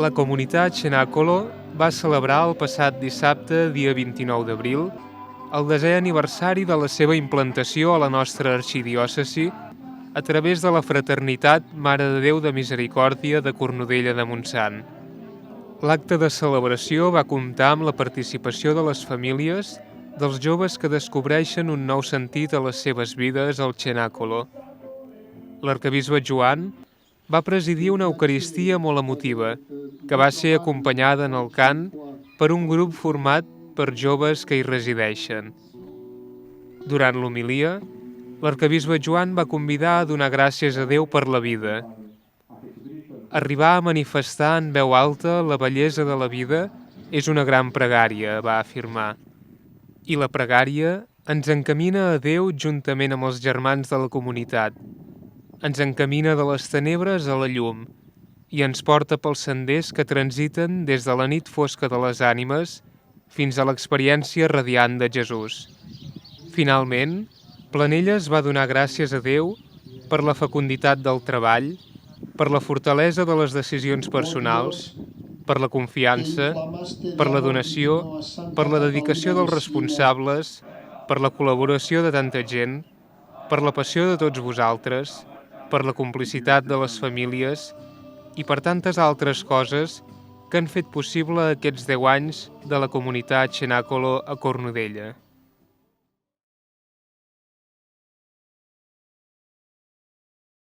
La comunitat Cenacolo va celebrar el passat dissabte, dia 29 d'abril, el 10è aniversari de la seva implantació a la nostra arxidiòcesi a través de la Fraternitat Mare de Déu de Misericòrdia de Cornudella de Montsant. L'acte de celebració va comptar amb la participació de les famílies dels joves que descobreixen un nou sentit a les seves vides al Cenacolo. L'arquebisbe Joan va presidir una eucaristia molt emotiva, que va ser acompanyada en el cant per un grup format per joves que hi resideixen. Durant l'homilia, l'arquebisbe Joan va convidar a donar gràcies a Déu per la vida. Arribar a manifestar en veu alta la bellesa de la vida és una gran pregària, va afirmar. I la pregària ens encamina a Déu juntament amb els germans de la comunitat. Ens encamina de les tenebres a la llum i ens porta pels senders que transiten des de la nit fosca de les ànimes fins a l'experiència radiant de Jesús. Finalment, Planelles va donar gràcies a Déu per la fecunditat del treball, per la fortalesa de les decisions personals, per la confiança, per la donació, per la dedicació dels responsables, per la col·laboració de tanta gent, per la passió de tots vosaltres, per la complicitat de les famílies i per tantes altres coses que han fet possible aquests 10 anys de la comunitat Cenacolo a Cornudella.